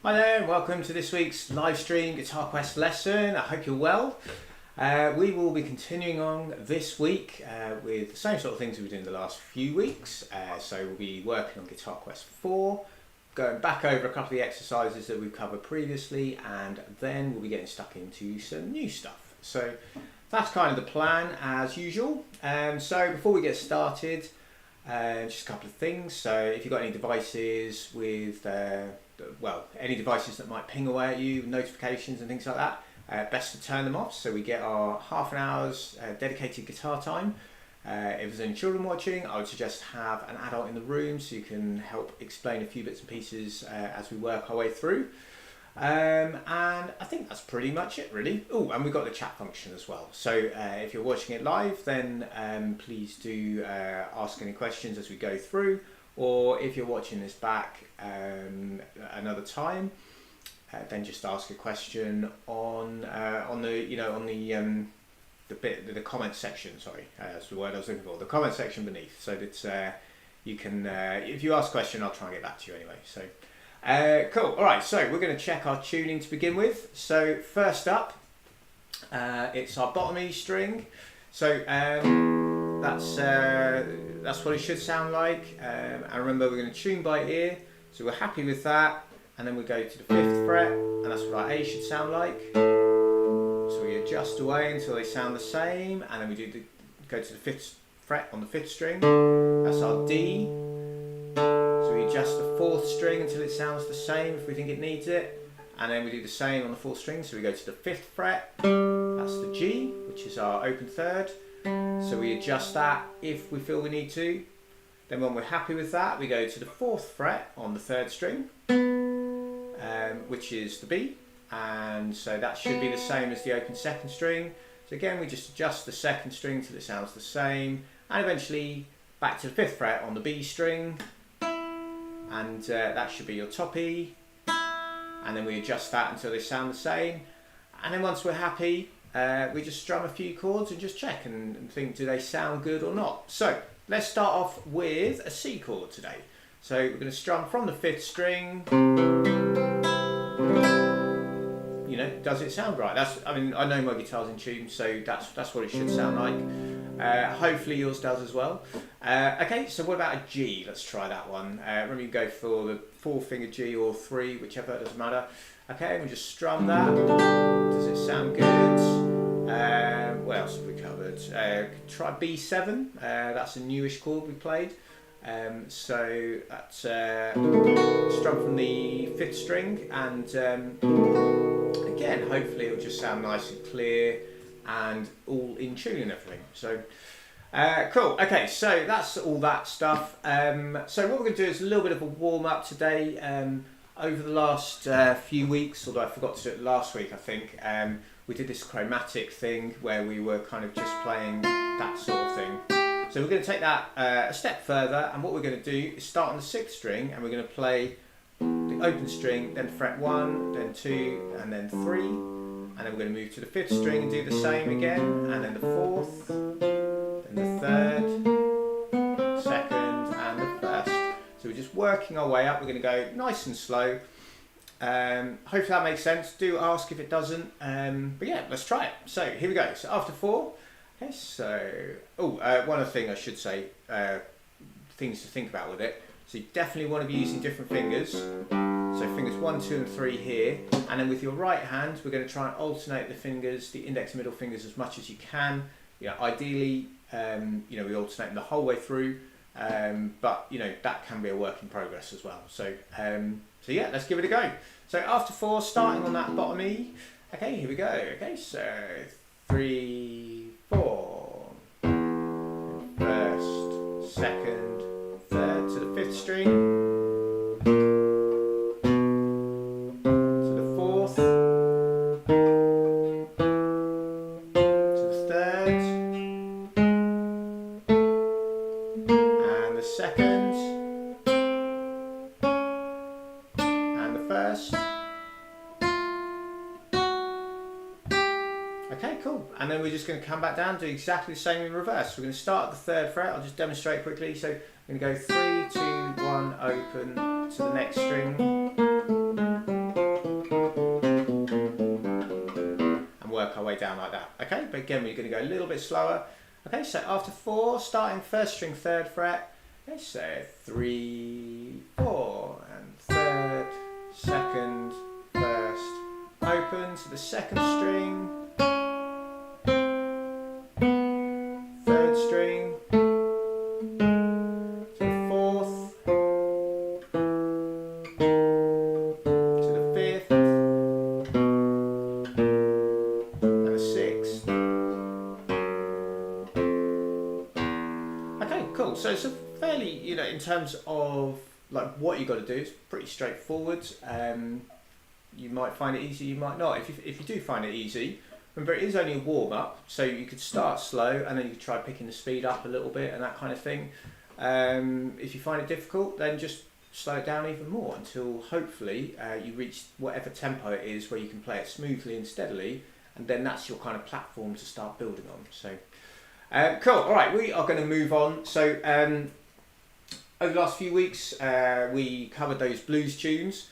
Hi there, and welcome to this week's live stream GuitarQuest lesson. I hope you're well. We will be continuing on this week with the same sort of things we've been doing the last few weeks. So we'll be working on GuitarQuest 4, going back over a couple of the exercises that we've covered previously, and then we'll be getting stuck into some new stuff. So that's kind of the plan as usual. So before we get started, just a couple of things. So if you've got any devices with any devices that might ping away at you, notifications and things like that, best to turn them off so we get our half an hour's dedicated guitar time. If there's any children watching, I would suggest have an adult in the room so you can help explain a few bits and pieces as we work our way through. And I think that's pretty much it really. Oh, and we've got the chat function as well. So if you're watching it live, then please do ask any questions as we go through. Or if you're watching this back another time, then just ask a question on the comment section. Sorry, that's the word I was looking for. The comment section beneath, so that you can, if you ask a question, I'll try and get back to you anyway. So cool. All right. So we're going to check our tuning to begin with. So first up, it's our bottom E string. So that's what it should sound like. And remember, we're going to tune by ear, so we're happy with that. And then we go to the 5th fret, and that's what our A should sound like. So we adjust away until they sound the same, and then we go to the 5th fret on the 5th string. That's our D. So we adjust the 4th string until it sounds the same if we think it needs it. And then we do the same on the 4th string, so we go to the 5th fret. That's the G, which is our open 3rd. So we adjust that if we feel we need to. Then when we're happy with that, we go to the 4th fret on the 3rd string, which is the B. And so that should be the same as the open 2nd string. So again, we just adjust the 2nd string till it sounds the same. And eventually back to the 5th fret on the B string. And that should be your top E. And then we adjust that until they sound the same. And then once we're happy, we just strum a few chords and just check and think, do they sound good or not? So let's start off with a C chord today. So we're going to strum from the 5th string. You know, does it sound right? I know my guitar's in tune, so that's what it should sound like. Hopefully yours does as well. Okay, so what about a G? Let's try that one. Remember, you go for the 4-finger G or 3, whichever, it doesn't matter. Okay, we'll just strum that. Does it sound good? What else have we covered? Try B7. That's a newish chord we played. So that's strum from the 5th string, and again, hopefully it'll just sound nice and clear and all in tune and everything. So cool. Okay, so that's all that stuff. So what we're going to do is a little bit of a warm up today. Over the last few weeks, although I forgot to do it last week, I think, we did this chromatic thing where we were kind of just playing that sort of thing. So we're going to take that a step further, and what we're going to do is start on the 6th string, and we're going to play the open string, then fret 1, then 2, and then 3, and then we're going to move to the 5th string and do the same again, and then the 4th, then the 3rd, 2nd, and the 1st. So we're just working our way up. We're going to go nice and slow. Hopefully that makes sense. Do ask if it doesn't. But yeah, let's try it. So here we go. So after 4. Okay, so one other thing I should say, things to think about with it. So you definitely want to be using different fingers. So fingers 1, 2, and 3 here, and then with your right hand, we're going to try and alternate the fingers, the index and middle fingers, as much as you can. You know, ideally, we alternate them the whole way through. But that can be a work in progress as well. So yeah, let's give it a go. So after 4, starting on that bottom E. Okay, here we go. Okay, so 3, 4. 1st, 2nd, 3rd to the 5th string. To the 4th. To the 3rd. And the 2nd. And the 1st. Okay, cool. And then we're just going to come back down, do exactly the same in reverse. We're going to start at the 3rd fret. I'll just demonstrate quickly. So I'm going to go 3, 2, 1, open to the next string. work our way down like that. Okay, but again, we're going to go a little bit slower. Okay, so after 4, starting 1st string, 3rd fret. Okay, so 3, 4, and 3rd, 2nd, 1st, open to the 2nd string, 3rd string, to the 4th, to the 5th, and the 6th. Okay, cool. So it's a fairly, you know, in terms of like what you got to do, it's pretty straightforward. You might find it easy, you might not. If you do find it easy, remember it is only a warm up, so you could start slow and then you could try picking the speed up a little bit and that kind of thing. If you find it difficult, then just slow it down even more until hopefully you reach whatever tempo it is where you can play it smoothly and steadily, and then that's your kind of platform to start building on. So cool. All right, we are going to move on. So over the last few weeks, we covered those blues tunes.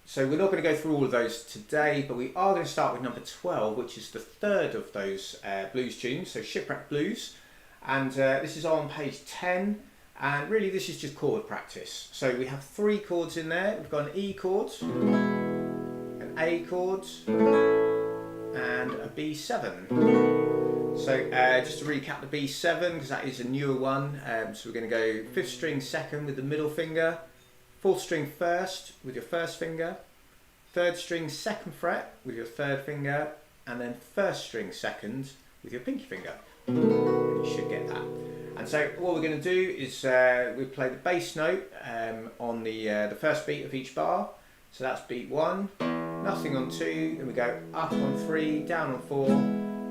So we're not going to go through all of those today, but we are going to start with number 12, which is the 3rd of those blues tunes, so Shipwreck Blues. And this is on page 10, and really this is just chord practice. So we have 3 chords in there. We've got an E chord, an A chord, and a B7. So just to recap the B7, because that is a newer one, so we're going to go 5th string 2nd with the middle finger, 4th string 1st with your 1st finger, 3rd string 2nd fret with your 3rd finger, and then 1st string 2nd with your pinky finger. And you should get that. And so what we're going to do is we play the bass note on the 1st beat of each bar. So that's beat 1, nothing on 2, then we go up on 3, down on 4,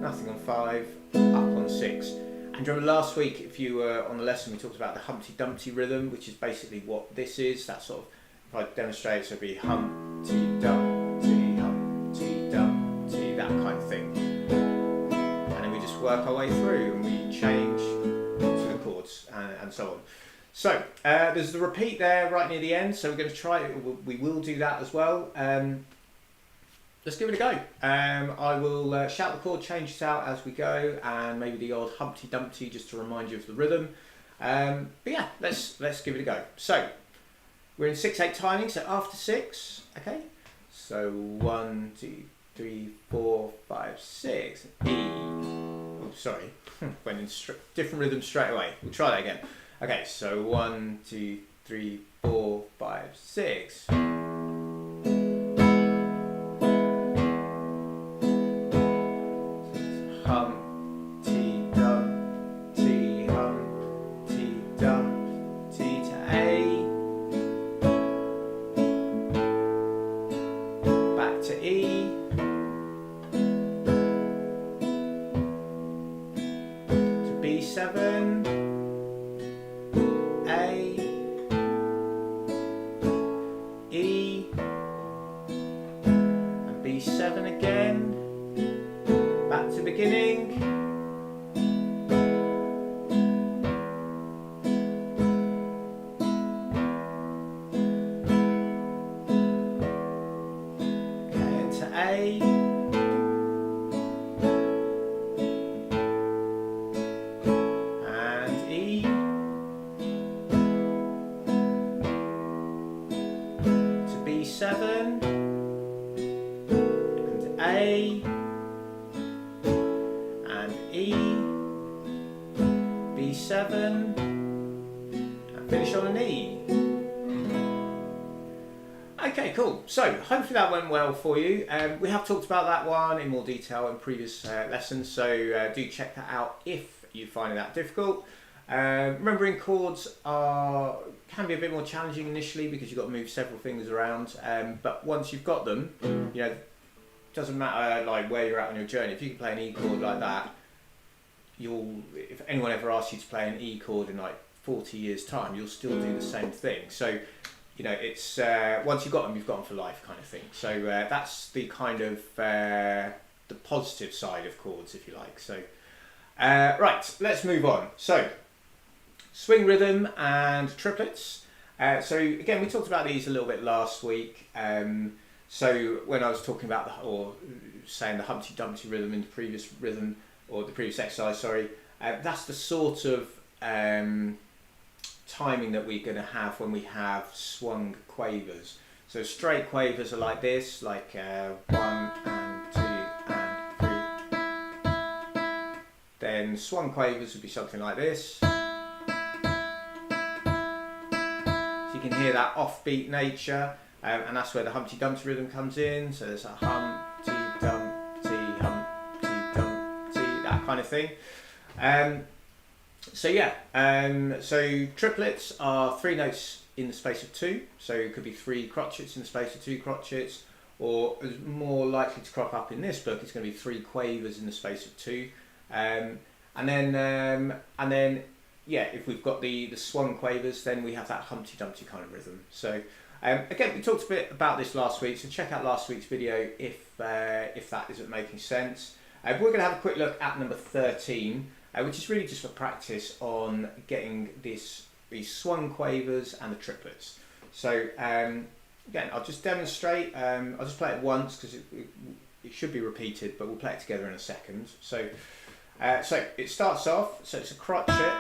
nothing on 5, up on 6. And remember last week, if you were on the lesson, we talked about the Humpty Dumpty rhythm, which is basically what this is. That sort of, if I demonstrate, so it'd be Humpty Dumpty, Humpty Dumpty, that kind of thing. And then we just work our way through and we change to the chords and so on. So there's the repeat there right near the end, so we're going to try it. We will do that as well. Let's give it a go. I will shout the chord changes out as we go, and maybe the old Humpty Dumpty just to remind you of the rhythm. But yeah, let's give it a go. So we're in 6/8 timing, so after 6, okay. So 1, 2, 3, 4, 5, 6. E. Oh, sorry, went in different rhythm straight away. We'll try that again. Okay, so 1, 2, 3, 4, 5, 6. B7 and finish on an E. Okay, cool. So hopefully that went well for you. We have talked about that one in more detail in previous lessons, so do check that out if you find that difficult. Remembering chords can be a bit more challenging initially because you've got to move several fingers around, but once you've got them, you know, it doesn't matter like where you're at on your journey. If you can play an E chord like that, if anyone ever asks you to play an E chord in like 40 years time, you'll still do the same thing. So you know, it's once you've got them, you've got them for life kind of thing. So that's the kind of the positive side of chords, if you like. So right, let's move on. So swing rhythm and triplets. So again, we talked about these a little bit last week. So when I was talking about or saying the Humpty Dumpty rhythm in the previous rhythm, or the previous exercise, sorry, that's the sort of timing that we're going to have when we have swung quavers. So straight quavers are like this, like 1 and 2 and 3. Then swung quavers would be something like this. So you can hear that offbeat nature, and that's where the Humpty Dumpty rhythm comes in. So there's a Humpty Dumpty, Humpty Dumpty, that kind of thing. So yeah, so triplets are 3 notes in the space of 2. So it could be 3 crotchets in the space of 2 crotchets, or more likely to crop up in this book, it's going to be 3 quavers in the space of 2. And then yeah, if we've got the swung quavers, then we have that Humpty Dumpty kind of rhythm. So again, we talked a bit about this last week, so check out last week's video if that isn't making sense. We're going to have a quick look at number 13, which is really just for practice on getting these swung quavers and the triplets. So again, I'll just demonstrate. I'll just play it once because it should be repeated, but we'll play it together in a second. So so it starts off, so it's a crotchet,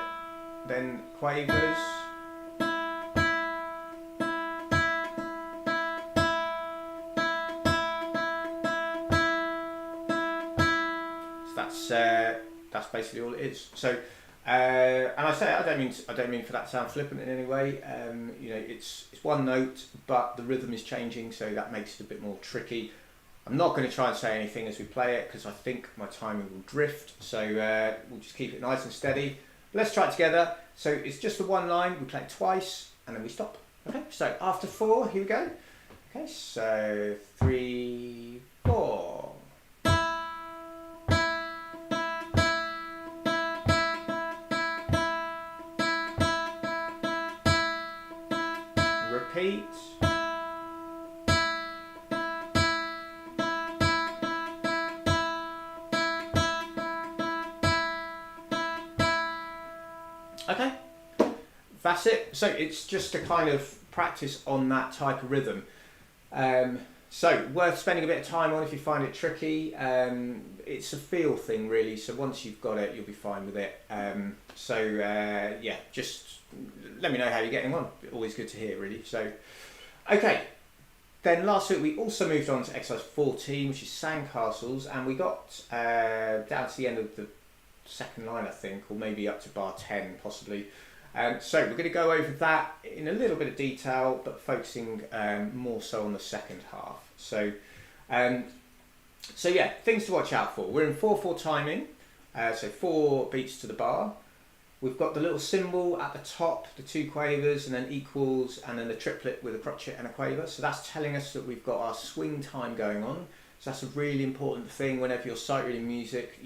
then quavers, so that's basically all it is. So and I say I don't mean for that to sound flippant in any way. You know, it's one note, but the rhythm is changing, so that makes it a bit more tricky. I'm not going to try and say anything as we play it because I think my timing will drift. So we'll just keep it nice and steady. Let's try it together. So it's just the one line. We play it twice and then we stop. Okay. So after 4, here we go. Okay. So 3, 4. Repeat. Okay, that's it. So it's just a kind of practice on that type of rhythm. So worth spending a bit of time on if you find it tricky. It's a feel thing really, so once you've got it, you'll be fine with it. Yeah, just let me know how you're getting on. Always good to hear really. So, okay. Then last week we also moved on to exercise 14, which is sandcastles, and we got down to the end of the second line, I think, or maybe up to bar 10 possibly. So we're going to go over that in a little bit of detail, but focusing more so on the second half. So yeah, things to watch out for. We're in 4/4 timing, so 4 beats to the bar. We've got the little symbol at the top, the 2 quavers, and then equals, and then the triplet with a crotchet and a quaver. So that's telling us that we've got our swing time going on. So that's a really important thing whenever you're sight reading music.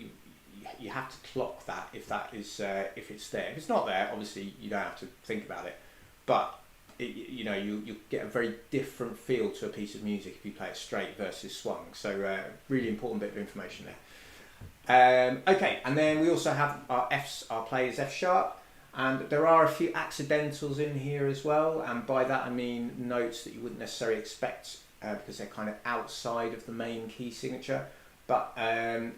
You have to clock that if if it's there. If it's not there, obviously you don't have to think about it. But you know, you'll get a very different feel to a piece of music if you play it straight versus swung. So really important bit of information there. Okay, and then we also have our Fs, our players F sharp, and there are a few accidentals in here as well, and by that I mean notes that you wouldn't necessarily expect because they're kind of outside of the main key signature, but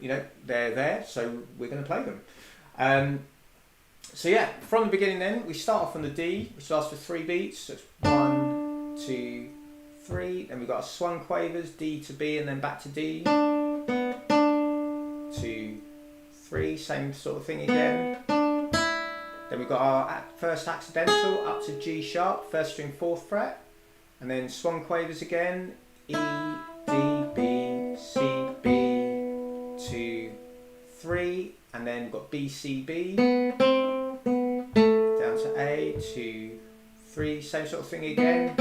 you know, they're there, so we're going to play them. So yeah, from the beginning then, we start off on the D, which lasts for 3 beats, so it's 1, 2, 3, then we've got our swung quavers, D to B and then back to D. 2, 3, same sort of thing again. Then we've got our first accidental up to G sharp, 1st string 4th fret, and then swung quavers again, E, D, B, C, B, 2, 3, and then we've got B, C, B, down to A, 2, 3, same sort of thing again,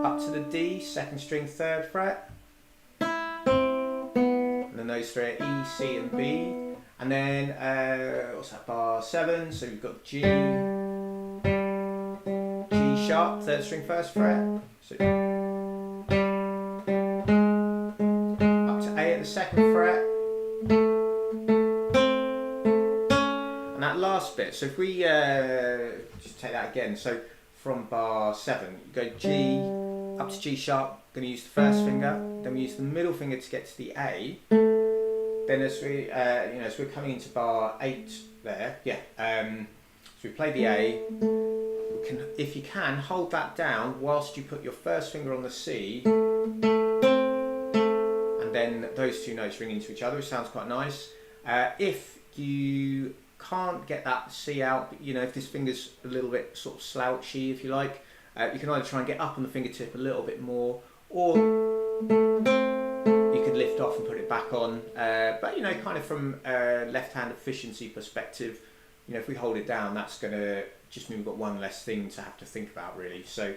up to the D, 2nd string 3rd fret, and then those 3 are E, C and B, and then what's that, bar 7, so we've got G, G sharp, 3rd string 1st fret, so up to A at the 2nd fret, and that last bit, so if we just take that again, so from bar 7, you go G, up to G sharp, going to use the first finger, then we use the middle finger to get to the A. Then as we, as we're coming into bar 8 there, so we play the A. We can, if you can, hold that down whilst you put your first finger on the C, and then those two notes ring into each other, which sounds quite nice. If you can't get that C out, if this finger's a little bit sort of slouchy, if you like, you can either try and get up on the fingertip a little bit more, or you could lift off and put it back on. But kind of from a left-hand efficiency perspective, if we hold it down, that's going to just mean we've got one less thing to have to think about, really. So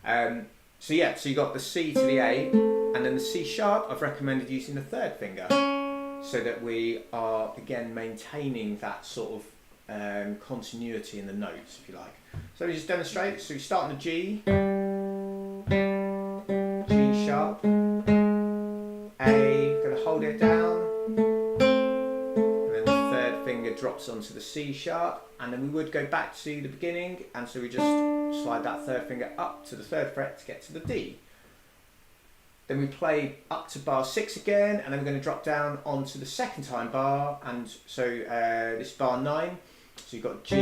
you got the C to the A, and then the C sharp. I've recommended using the third finger, so that we are again maintaining that sort of continuity in the notes, if you like. So let me just demonstrate. So we start on the G, G sharp, A, going to hold it down, and then the third finger drops onto the C sharp, and then we would go back to the beginning, and so we just slide that third finger up to the 3rd fret to get to the D. Then we play up to bar 6 again, and then we're going to drop down onto the second time bar, and so this is bar 9. So you've got G,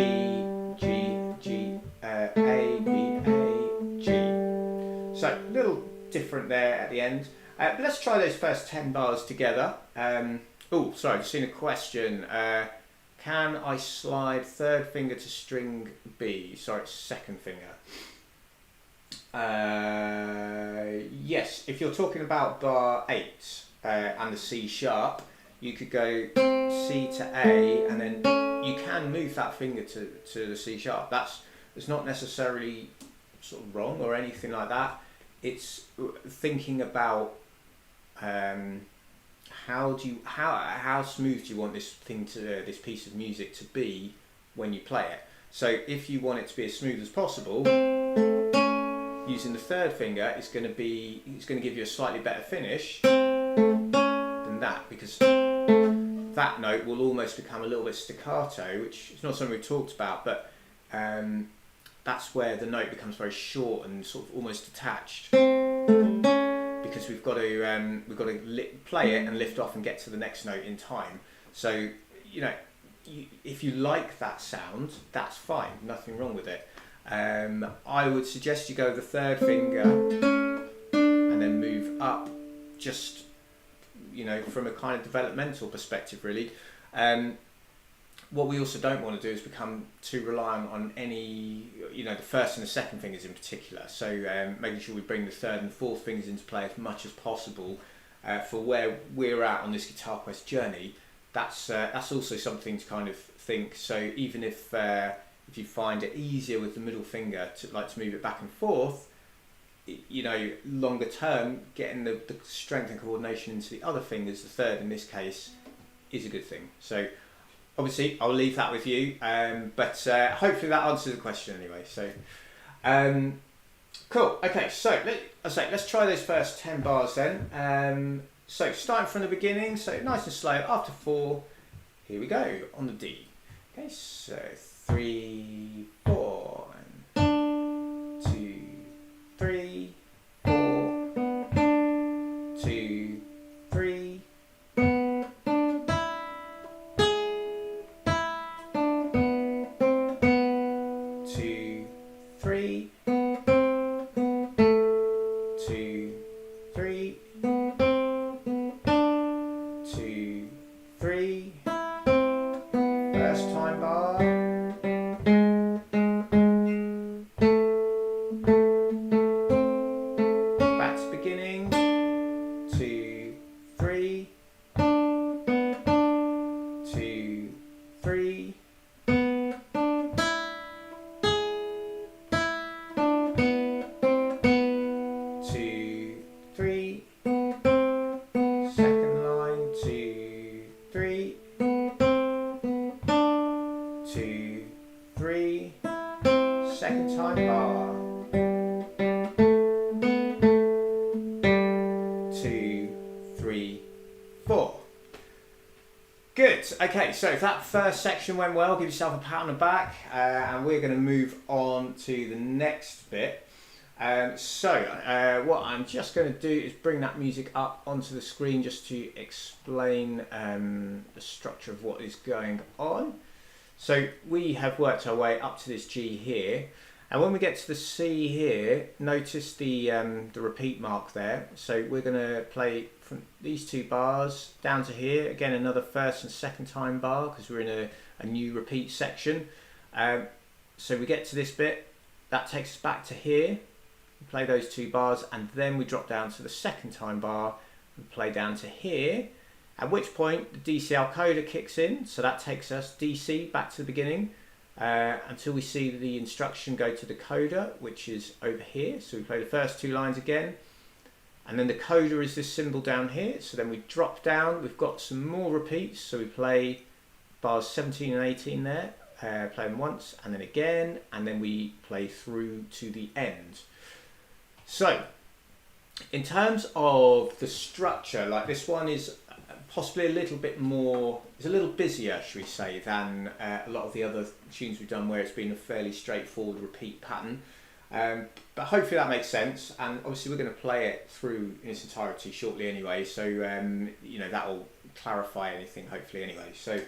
G, G, A, B, A, G. So a little different there at the end. But let's try those first 10 bars together. Sorry, I've seen a question. Can I slide 3rd finger to string B? Sorry, it's 2nd finger. Yes, if you're talking about bar 8 and the C sharp, you could go C to A, and then you can move that finger to the C sharp. It's not necessarily sort of wrong or anything like that. It's thinking about how smooth do you want this piece of music to be when you play it. So if you want it to be as smooth as possible, using the 3rd finger is going to give you a slightly better finish than that, because that note will almost become a little bit staccato, which is not something we've talked about, but that's where the note becomes very short and sort of almost detached, because we've got to play it and lift off and get to the next note in time. So if you like that sound, that's fine, nothing wrong with it. I would suggest you go with the 3rd finger and then move up, just from a kind of developmental perspective, really. What we also don't want to do is become too reliant on any, the 1st and the 2nd fingers in particular. So making sure we bring the 3rd and 4th fingers into play as much as possible for where we're at on this GuitarQuest journey. That's also something to kind of think. So even if you find it easier with the middle finger to move it back and forth, longer term, getting the strength and coordination into the other fingers, the 3rd in this case, is a good thing. So obviously I'll leave that with you, but hopefully that answers the question anyway. So cool. Okay, so let's try those first 10 bars then. So starting from the beginning, so nice and slow, after 4, here we go, on the D. Okay, so 3, 4, and 2, 3, 4, 2, 3, 2, 3, 2, 3, 2, 3, first time bar, back to beginning, 2, 3, 2, 3, 2, 3, second line, 2, 3, 2, 3, second time bar, 2, 3, 4. Good. Okay, so if that first section went well, give yourself a pat on the back, and we're going to move on to the next bit. What I'm just going to do is bring that music up onto the screen just to explain the structure of what is going on. So we have worked our way up to this G here, and when we get to the C here, notice the repeat mark there. So we're going to play from these two bars down to here, again another first and second time bar because we're in a new repeat section. So we get to this bit, that takes us back to here. Play those two bars, and then we drop down to the second time bar and play down to here, at which point the DCL coda kicks in, so that takes us DC back to the beginning until we see the instruction go to the coda, which is over here. So we play the first two lines again, and then the coda is this symbol down here, so then we drop down, we've got some more repeats, so we play bars 17 and 18 there, play them once and then again, and then we play through to the end. So, in terms of the structure, like this one is possibly a little bit more, it's a little busier, should we say, than a lot of the other tunes we've done where it's been a fairly straightforward repeat pattern. But hopefully that makes sense, and obviously we're going to play it through in its entirety shortly anyway, so you know, that will clarify anything hopefully anyway. So,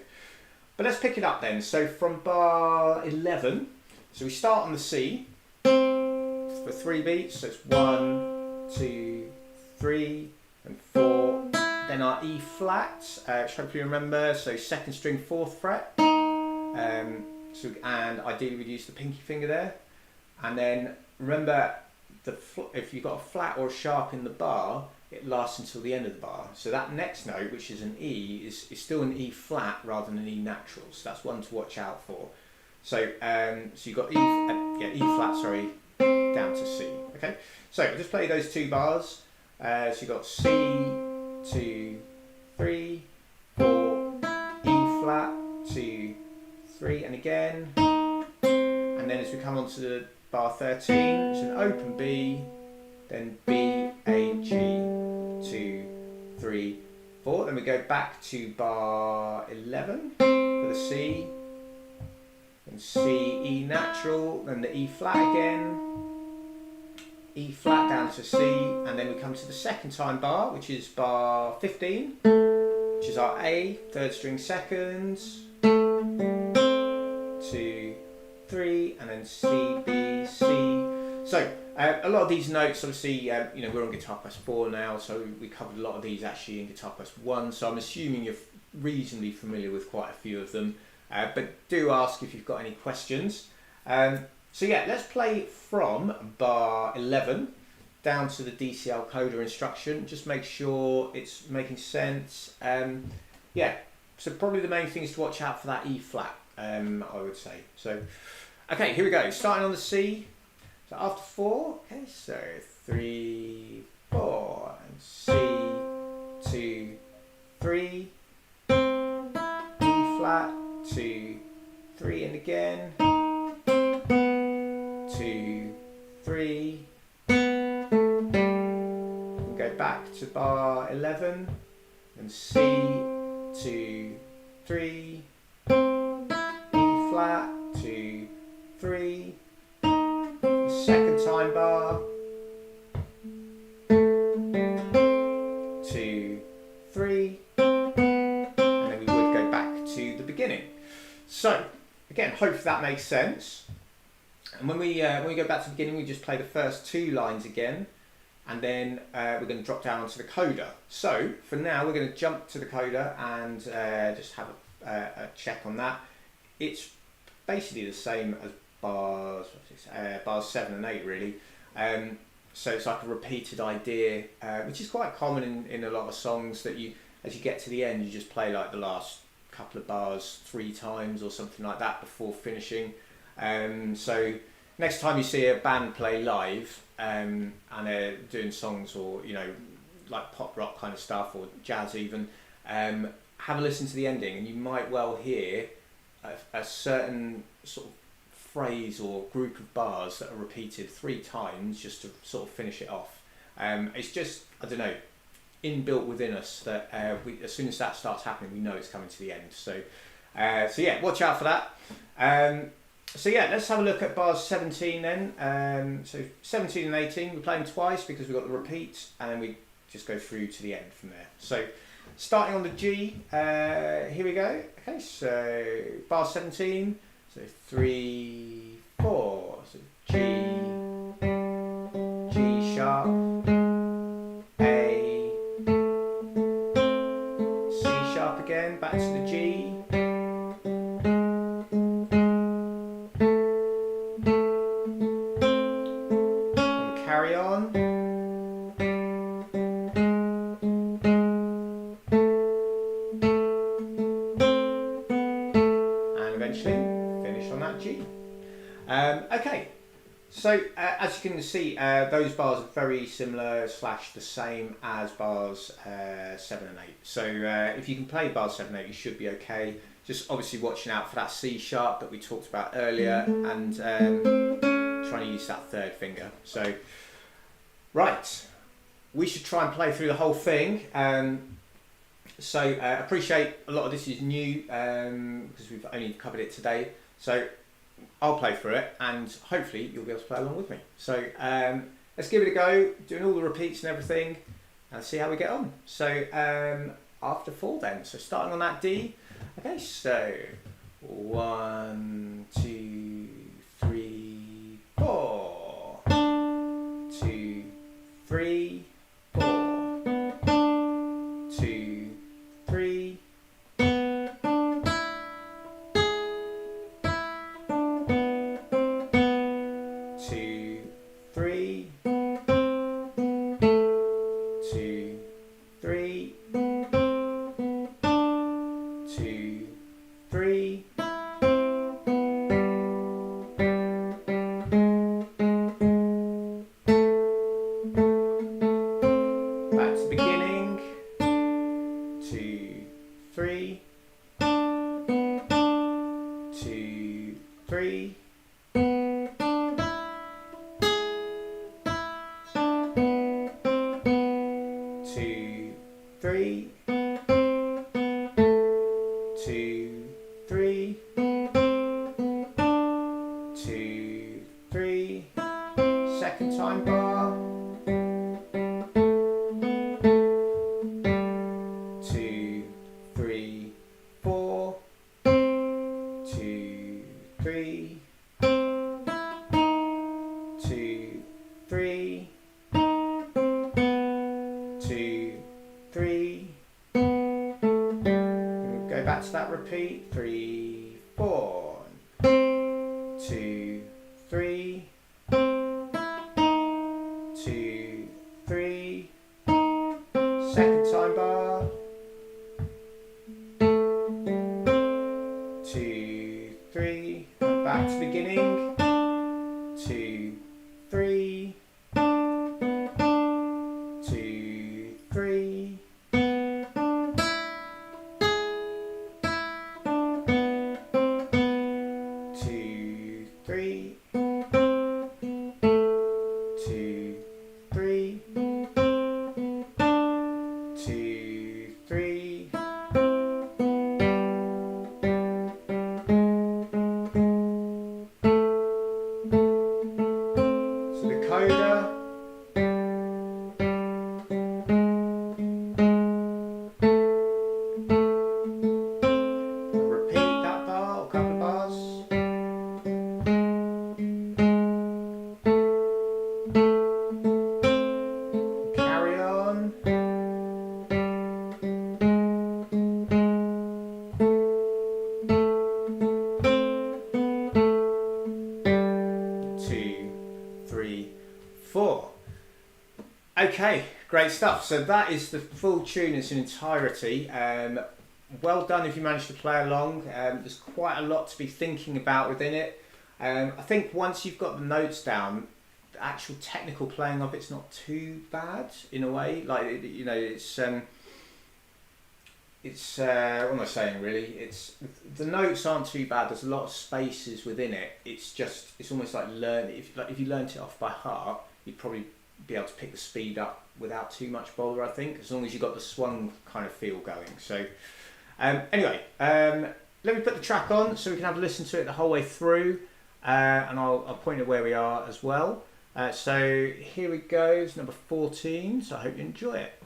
but let's pick it up then. So from bar 11, so we start on the C for 3 beats, so it's 1, 2, 3 and 4, then our E flat, which hopefully you remember, so 2nd string 4th fret, and ideally we'd use the pinky finger there, and then remember if you've got a flat or a sharp in the bar, it lasts until the end of the bar, so that next note, which is an E, is still an E flat rather than an E natural, so that's one to watch out for. So so you've got E flat, sorry, down to C. Okay, so I'll just play those two bars. So you've got C, 2, 3, 4, E flat, 2, 3, and again. And then as we come on to the bar 13, it's an open B, then B, A, G, 2, 3, 4. Then we go back to bar 11 for the C, and C, E natural, then the E flat again, E flat down to C, and then we come to the second time bar, which is bar 15, which is our A, 3rd string seconds, 2, 3, and then C, B, C. So a lot of these notes, obviously, you know, we're on GuitarQuest 4 now, so we covered a lot of these actually in GuitarQuest 1, so I'm assuming you're reasonably familiar with quite a few of them. But do ask if you've got any questions. So yeah, let's play from bar 11 down to the DCL coda instruction. Just make sure it's making sense. Yeah, so probably the main thing is to watch out for that E flat, I would say. So, okay, here we go. Starting on the C. So after 4, okay, so 3, 4, and C, 2, 3, E flat, 2, 3, and again, 2, 3, and go back to bar 11, and C, 2, 3, E flat, 2, 3, second time bar, 2, 3, So, again, hopefully that makes sense. And when we go back to the beginning, we just play the first 2 lines again, and then we're going to drop down onto the coda. So, for now, we're going to jump to the coda and just have a check on that. It's basically the same as bars 7 and 8, really. So it's like a repeated idea, which is quite common in a lot of songs, that you, as you get to the end, you just play like the last couple of bars 3 times or something like that before finishing. So next time you see a band play live and they're doing songs, or you know, like pop rock kind of stuff, or jazz even, have a listen to the ending, and you might well hear a certain sort of phrase or group of bars that are repeated 3 times just to sort of finish it off. It's just, I don't know, inbuilt within us that as soon as that starts happening, we know it's coming to the end. So, so yeah, watch out for that. So yeah, let's have a look at bars 17 then. So 17 and 18, we play them twice because we've got the repeat, and then we just go through to the end from there. So starting on the G, here we go. Okay, so bar 17, so 3, 4, so G, G sharp, A, C sharp again, back to the G, and carry on. Finish on that G. Okay, so as you can see, those bars are very similar / the same as bars 7 and 8. So if you can play bars 7 and 8, you should be okay. Just obviously watching out for that C sharp that we talked about earlier, and trying to use that third finger. So, right, we should try and play through the whole thing. So appreciate a lot of this is new because we've only covered it today. So I'll play through it and hopefully you'll be able to play along with me. So let's give it a go, doing all the repeats and everything, and see how we get on. So after 4 then, so starting on that D. Okay, so 1, 2, 3, 4. 2, 3, 4. 2, 3. 2, 3. 2, 3. 2, 3. Back to the beginning. 2, 3. 2, 3. 2, 3. 2, 3. 2, 3. Second time bar. 2, 3, 4. 2, 3. 2, 3. 2, 3. Go back to that repeat. 3, 4. 2, 3. 2, 3. Second time bar. 2, 3. Back to beginning. 2, 3. 2, 3. 2, 3. 2, 3. 2, 3. So the coda. Repeat that bar, or a couple of bars. Carry on. 2, 3, 4. Okay, great stuff. So that is the full tune in its entirety. Well done if you managed to play along. There's quite a lot to be thinking about within it. I think once you've got the notes down, the actual technical playing of it's not too bad in a way. Like, you know, it's what am I saying really? It's the notes aren't too bad. There's a lot of spaces within it. It's almost like learning. If you learnt it off by heart, you'd probably be able to pick the speed up without too much bother, I think, as long as you've got the swung kind of feel going. So anyway, let me put the track on so we can have a listen to it the whole way through, and I'll point at where we are as well. So here we go, it's number 14, so I hope you enjoy it.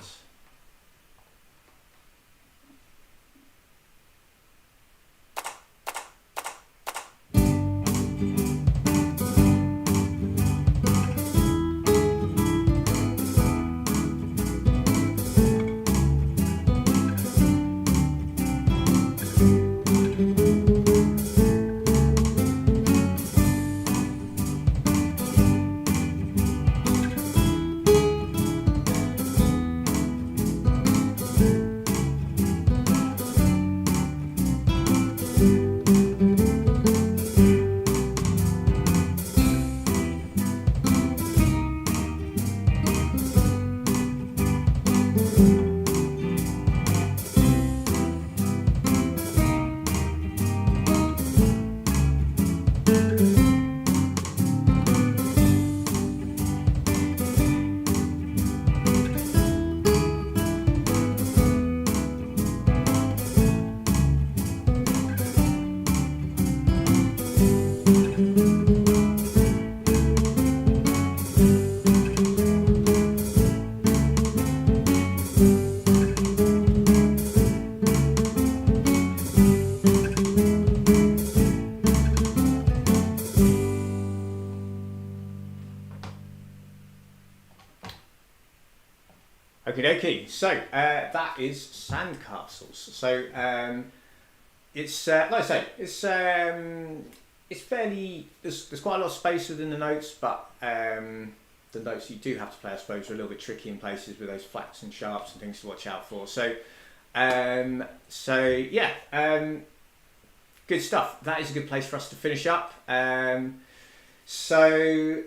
Okie dokie, so that is Sandcastles. So it's like I say, it's fairly, there's quite a lot of space within the notes, but the notes you do have to play, I suppose, are a little bit tricky in places with those flats and sharps and things to watch out for. So yeah, good stuff. That is a good place for us to finish up. So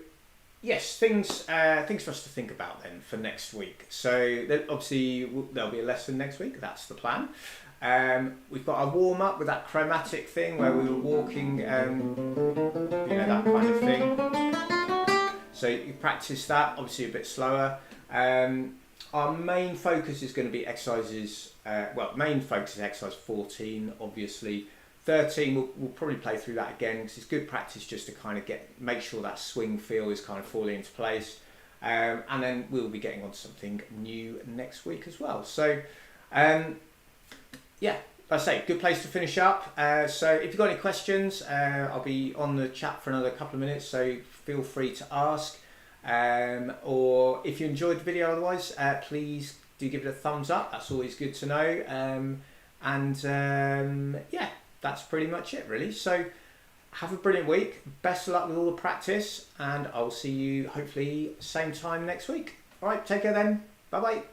yes, things for us to think about then for next week. So obviously there'll be a lesson next week. That's the plan. We've got our warm up with that chromatic thing where we were walking, you know, that kind of thing. So you practice that, obviously a bit slower. Our main focus is going to be exercises. Well, main focus is exercise 14, obviously. 13, we'll probably play through that again because it's good practice just to kind of make sure that swing feel is kind of falling into place. And then we'll be getting on to something new next week as well. So, yeah, like I say, good place to finish up. So if you've got any questions, I'll be on the chat for another couple of minutes, so feel free to ask. Or if you enjoyed the video otherwise, please do give it a thumbs up. That's always good to know. Yeah. That's pretty much it, really. So have a brilliant week. Best of luck with all the practice, and I'll see you hopefully same time next week. All right, take care then. Bye-bye.